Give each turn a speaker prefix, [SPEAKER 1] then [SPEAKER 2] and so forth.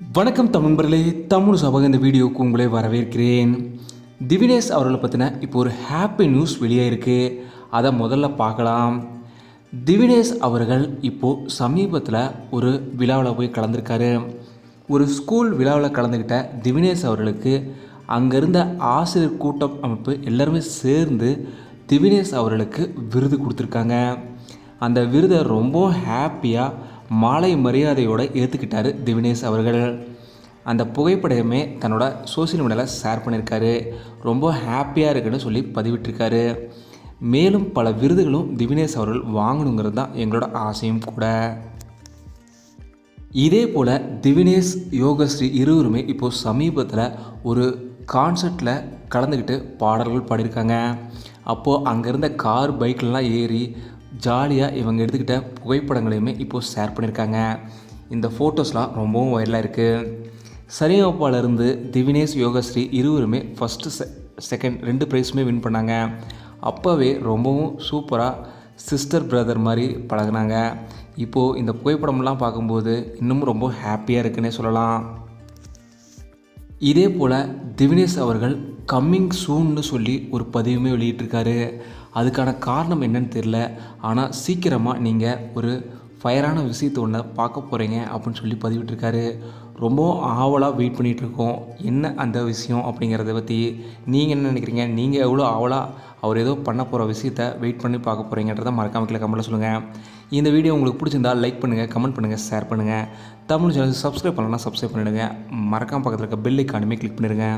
[SPEAKER 1] வணக்கம் தமிழர்களே, தமிழ் சபக இந்த வீடியோவுக்கு உங்களை வரவேற்கிறேன். திவினேஷ் அவர்களை பற்றின இப்போ ஒரு ஹாப்பி நியூஸ் வெளியாயிருக்கு. அதை முதல்ல பார்க்கலாம். திவினேஷ் அவர்கள் இப்போது சமீபத்தில் ஒரு விழாவில் போய் கலந்துருக்காரு. ஒரு ஸ்கூல் விழாவில் கலந்துக்கிட்ட திவினேஷ் அவர்களுக்கு அங்கே இருந்த ஆசிரியர் கூட்டம் அமைப்பு எல்லாருமே சேர்ந்து திவினேஷ் அவர்களுக்கு விருது கொடுத்துருக்காங்க. அந்த விருதை ரொம்ப ஹாப்பியாக மாலை மரியாதையோடு ஏற்றுக்கிட்டார் திவினேஷ் அவர்கள். அந்த புகைப்படமே தன்னோட சோசியல் மீடியாவில் ஷேர் பண்ணியிருக்காரு. ரொம்ப ஹாப்பியாக இருக்குன்னு சொல்லி பதிவிட்டிருக்காரு. மேலும் பல விருதுகளும் திவினேஷ் அவர்கள் வாங்கணுங்கிறது தான் எங்களோட ஆசையும் கூட. இதே போல் திவினேஷ், யோகஸ்ரீ இருவருமே இப்போது சமீபத்தில் ஒரு கான்சர்ட்டில் கலந்துக்கிட்டு பாடல்கள் பாடியிருக்காங்க. அப்போது அங்கே இருந்த கார் பைக்லாம் ஏறி ஜாலியாக இவங்க எடுத்துக்கிட்ட புகைப்படங்களையுமே இப்போது ஷேர் பண்ணியிருக்காங்க. இந்த ஃபோட்டோஸ்லாம் ரொம்பவும் வைரலாக இருக்குது. சரிகமபாவிலிருந்து திவினேஷ், யோகஸ்ரீ இருவருமே ஃபஸ்ட்டு செகண்ட் 2 ப்ரைஸுமே வின் பண்ணாங்க. அப்போவே ரொம்பவும் சூப்பராக சிஸ்டர் பிரதர் மாதிரி பழகினாங்க. இப்போது இந்த புகைப்படம்லாம் பார்க்கும்போது இன்னமும் ரொம்ப ஹாப்பியாக இருக்குன்னே சொல்லலாம். இதே போல் திவினேஷ் அவர்கள் கம்மிங் சூன்னு சொல்லி ஒரு பதிவுமே வெளியிட்டிருக்காரு. அதுக்கான காரணம் என்னன்னு தெரில. ஆனால் சீக்கிரமாக நீங்கள் ஒரு ஃபயரான விஷயத்தை ஒன்று பார்க்க போகிறீங்க அப்படின்னு சொல்லி பதிவிட்டிருக்காரு. ரொம்ப ஆவலாக வெயிட் பண்ணிகிட்ருக்கோம். என்ன அந்த விஷயம் அப்படிங்கிறத பற்றி நீங்கள் என்ன நினைக்கிறீங்க? நீங்கள் எவ்வளோ ஆவலாக அவர் ஏதோ பண்ண போகிற விஷயத்தை வெயிட் பண்ணி பார்க்க போகிறீங்கன்றதை மறக்காம கீழே கமெண்ட்டில் சொல்லுங்கள். இந்த வீடியோ உங்களுக்கு பிடிச்சிருந்தால் லைக் பண்ணுங்கள், கமெண்ட் பண்ணுங்கள், ஷேர் பண்ணுங்கள். தமிழ் சேனல் சப்ஸ்கிரைப் பண்ணலன்னா சப்ஸ்கிரைப் பண்ணிவிடுங்க. மறக்காம பக்கத்தில் இருக்க பெல் ஐக்கானுமே கிளிக் பண்ணிடுங்க.